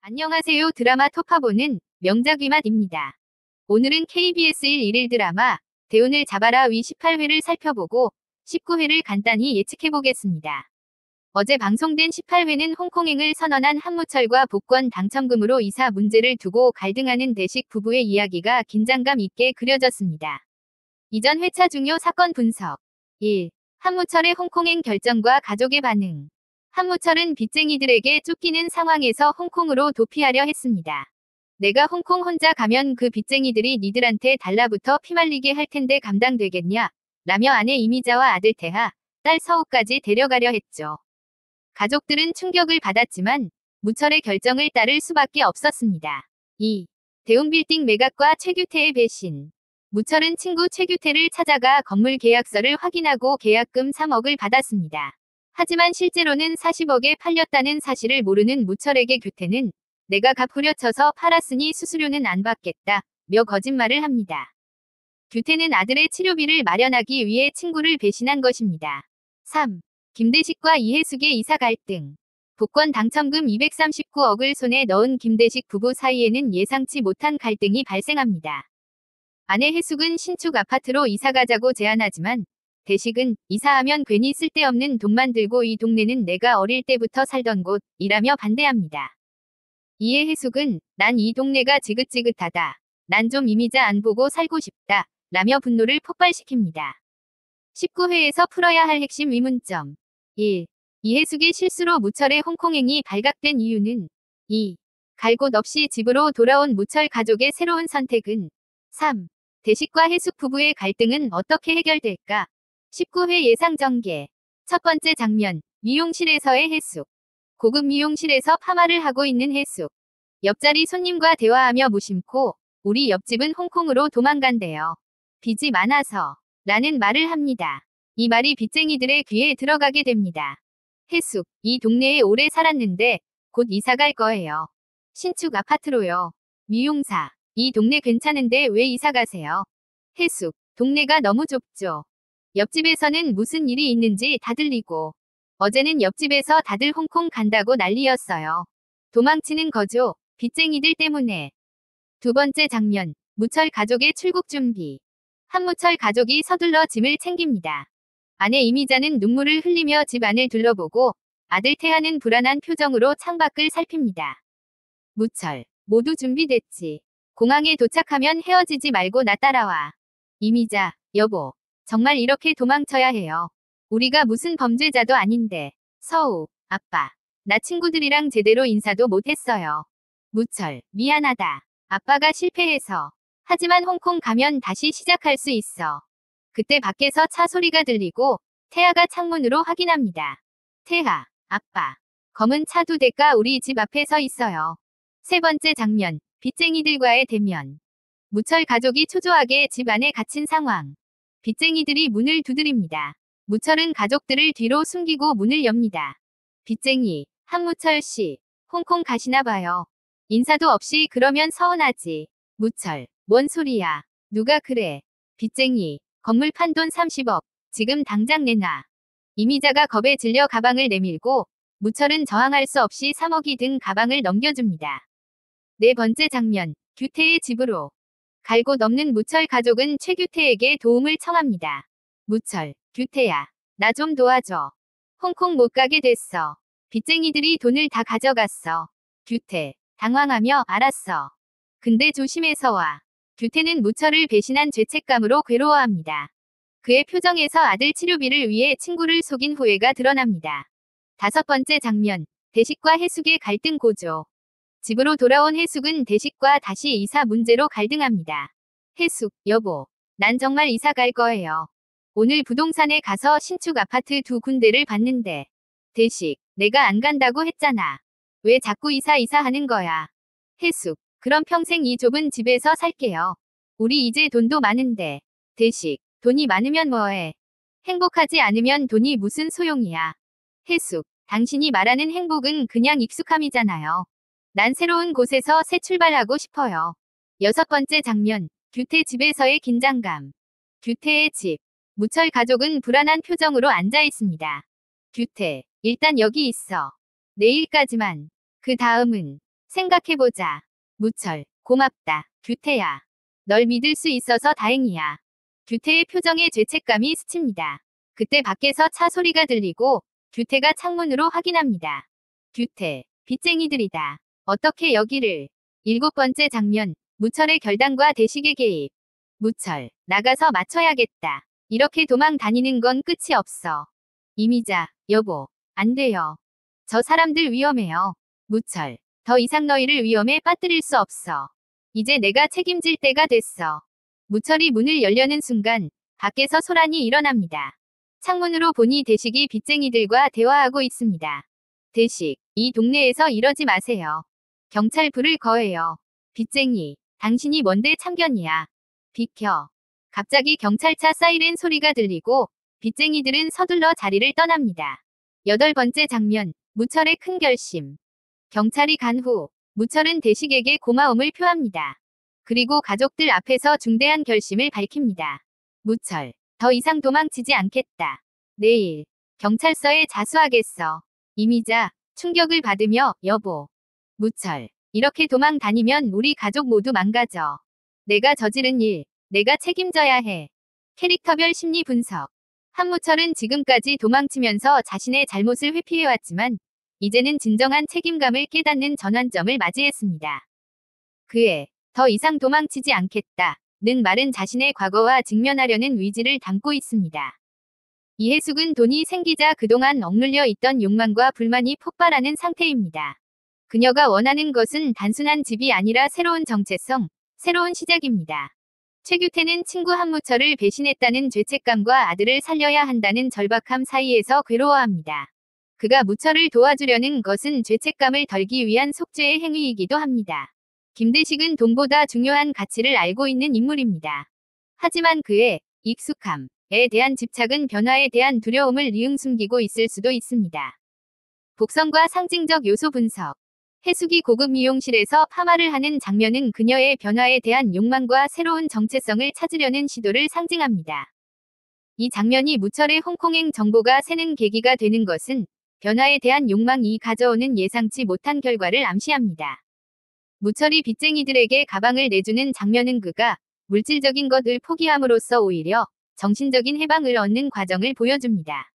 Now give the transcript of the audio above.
안녕하세요. 드라마 토파보는 명작위맛입니다. 오늘은 KBS 1일 드라마 대운을 잡아라 위 18회를 살펴보고 19회를 간단히 예측해보겠습니다. 어제 방송된 18회는 홍콩행을 선언한 한무철과 복권 당첨금으로 이사 문제를 두고 갈등하는 대식 부부의 이야기가 긴장감 있게 그려졌습니다. 이전 회차 중요 사건 분석 1. 한무철의 홍콩행 결정과 가족의 반응. 한무철은 빚쟁이들에게 쫓기는 상황에서 홍콩으로 도피하려 했습니다. 내가 홍콩 혼자 가면 그 빚쟁이들이 니들한테 달라붙어 피말리게 할 텐데 감당되겠냐? 라며 아내 이미자와 아들 태하, 딸 서우까지 데려가려 했죠. 가족들은 충격을 받았지만 무철의 결정을 따를 수밖에 없었습니다. 2. 대운빌딩 매각과 최규태의 배신. 무철은 친구 최규태를 찾아가 건물 계약서를 확인하고 계약금 3억을 받았습니다. 하지만 실제로는 40억에 팔렸다는 사실을 모르는 무철에게 규태는 내가 값 후려쳐서 팔았으니 수수료는 안 받겠다 며 거짓말을 합니다. 규태는 아들의 치료비를 마련하기 위해 친구를 배신한 것입니다. 3. 김대식과 이해숙의 이사 갈등. 복권 당첨금 239억을 손에 넣은 김대식 부부 사이에는 예상치 못한 갈등이 발생합니다. 아내 해숙은 신축 아파트로 이사 가자고 제안하지만 대식은 이사하면 괜히 쓸데없는 돈만 들고 이 동네는 내가 어릴 때부터 살던 곳이라며 반대합니다. 이에 해숙은 난 이 동네가 지긋지긋하다. 난 좀 이미자 안 보고 살고 싶다. 라며 분노를 폭발시킵니다. 19회에서 풀어야 할 핵심 의문점. 1. 이해숙의 실수로 무철의 홍콩행이 발각된 이유는 2. 갈 곳 없이 집으로 돌아온 무철 가족의 새로운 선택은 3. 대식과 해숙 부부의 갈등은 어떻게 해결될까? 19회 예상 전개. 첫 번째 장면, 미용실에서의 해숙. 고급 미용실에서 파마를 하고 있는 해숙. 옆자리 손님과 대화하며 무심코 우리 옆집은 홍콩으로 도망간대요. 빚이 많아서 라는 말을 합니다. 이 말이 빚쟁이들의 귀에 들어가게 됩니다. 해숙, 이 동네에 오래 살았는데 곧 이사 갈 거예요. 신축 아파트로요. 미용사, 이 동네 괜찮은데 왜 이사 가세요? 해숙, 동네가 너무 좁죠. 옆집에서는 무슨 일이 있는지 다 들리고 어제는 옆집에서 다들 홍콩 간다고 난리였어요. 도망치는 거죠. 빚쟁이들 때문에. 두 번째 장면, 무철 가족의 출국 준비. 한무철 가족이 서둘러 짐을 챙깁니다. 아내 이미자는 눈물을 흘리며 집 안을 둘러보고 아들 태하는 불안한 표정으로 창밖을 살핍니다. 무철, 모두 준비됐지. 공항에 도착하면 헤어지지 말고 나 따라와. 이미자, 여보. 정말 이렇게 도망쳐야 해요. 우리가 무슨 범죄자도 아닌데. 서우, 아빠. 나 친구들이랑 제대로 인사도 못했어요. 무철, 미안하다. 아빠가 실패해서. 하지만 홍콩 가면 다시 시작할 수 있어. 그때 밖에서 차 소리가 들리고 태아가 창문으로 확인합니다. 태아, 아빠. 검은 차 2대가 우리 집 앞에 서 있어요. 세 번째 장면, 빚쟁이들과의 대면. 무철 가족이 초조하게 집 안에 갇힌 상황. 빚쟁이들이 문을 두드립니다. 무철은 가족들을 뒤로 숨기고 문을 엽니다. 빚쟁이, 한무철 씨, 홍콩 가시나 봐요. 인사도 없이 그러면 서운하지. 무철, 뭔 소리야. 누가 그래. 빚쟁이, 건물 판돈 30억, 지금 당장 내놔. 이미자가 겁에 질려 가방을 내밀고 무철은 저항할 수 없이 3억이 든 가방을 넘겨줍니다. 네 번째 장면, 규태의 집으로. 갈 곳 없는 무철 가족은 최규태에게 도움을 청합니다. 무철, 규태야. 나 좀 도와줘. 홍콩 못 가게 됐어. 빚쟁이들이 돈을 다 가져갔어. 규태, 당황하며 알았어. 근데 조심해서 와. 규태는 무철을 배신한 죄책감으로 괴로워합니다. 그의 표정에서 아들 치료비를 위해 친구를 속인 후회가 드러납니다. 다섯 번째 장면, 대식과 해숙의 갈등 고조. 집으로 돌아온 해숙은 대식과 다시 이사 문제로 갈등합니다. 해숙, 여보. 난 정말 이사 갈 거예요. 오늘 부동산에 가서 신축 아파트 2군데를 봤는데. 대식, 내가 안 간다고 했잖아. 왜 자꾸 이사하는 거야. 해숙, 그럼 평생 이 좁은 집에서 살게요. 우리 이제 돈도 많은데. 대식, 돈이 많으면 뭐해. 행복하지 않으면 돈이 무슨 소용이야. 해숙, 당신이 말하는 행복은 그냥 익숙함이잖아요. 난 새로운 곳에서 새 출발하고 싶어요. 여섯 번째 장면, 규태 집에서의 긴장감. 규태의 집. 무철 가족은 불안한 표정으로 앉아 있습니다. 규태, 일단 여기 있어. 내일까지만. 그 다음은 생각해보자. 무철, 고맙다. 규태야. 널 믿을 수 있어서 다행이야. 규태의 표정에 죄책감이 스칩니다. 그때 밖에서 차 소리가 들리고 규태가 창문으로 확인합니다. 규태, 빚쟁이들이다. 어떻게 여기를. 7번째 장면, 무철의 결단과 대식의 개입. 무철, 나가서 맞춰야겠다. 이렇게 도망 다니는 건 끝이 없어. 이미자, 여보, 안 돼요. 저 사람들 위험해요. 무철, 더 이상 너희를 위험에 빠뜨릴 수 없어. 이제 내가 책임질 때가 됐어. 무철이 문을 열려는 순간 밖에서 소란이 일어납니다. 창문으로 보니 대식이 빚쟁이들과 대화하고 있습니다. 대식, 이 동네에서 이러지 마세요. 경찰 불을 거해요. 빚쟁이, 당신이 뭔데 참견이야. 비켜. 갑자기 경찰차 사이렌 소리가 들리고 빚쟁이들은 서둘러 자리를 떠납니다. 8번째 장면, 무철의 큰 결심. 경찰이 간 후 무철은 대식에게 고마움을 표합니다. 그리고 가족들 앞에서 중대한 결심을 밝힙니다. 무철, 더 이상 도망치지 않겠다. 내일 경찰서에 자수하겠어. 이미자, 충격을 받으며 여보. 무철, 이렇게 도망 다니면 우리 가족 모두 망가져. 내가 저지른 일, 내가 책임져야 해. 캐릭터별 심리 분석. 한무철은 지금까지 도망치면서 자신의 잘못을 회피해왔지만 이제는 진정한 책임감을 깨닫는 전환점을 맞이했습니다. 그의 더 이상 도망치지 않겠다 는 말은 자신의 과거와 직면하려는 의지를 담고 있습니다. 이해숙은 돈이 생기자 그동안 억눌려 있던 욕망과 불만이 폭발하는 상태입니다. 그녀가 원하는 것은 단순한 집이 아니라 새로운 정체성, 새로운 시작입니다. 최규태는 친구 한무철을 배신했다는 죄책감과 아들을 살려야 한다는 절박함 사이에서 괴로워합니다. 그가 무철을 도와주려는 것은 죄책감을 덜기 위한 속죄의 행위이기도 합니다. 김대식은 돈보다 중요한 가치를 알고 있는 인물입니다. 하지만 그의 익숙함에 대한 집착은 변화에 대한 두려움을 리응숨기고 있을 수도 있습니다. 복선과 상징적 요소 분석. 해숙이 고급 미용실에서 파마를 하는 장면은 그녀의 변화에 대한 욕망과 새로운 정체성을 찾으려는 시도를 상징합니다. 이 장면이 무철의 홍콩행 정보가 새는 계기가 되는 것은 변화에 대한 욕망이 가져오는 예상치 못한 결과를 암시합니다. 무철이 빚쟁이들에게 가방을 내주는 장면은 그가 물질적인 것을 포기함으로써 오히려 정신적인 해방을 얻는 과정을 보여줍니다.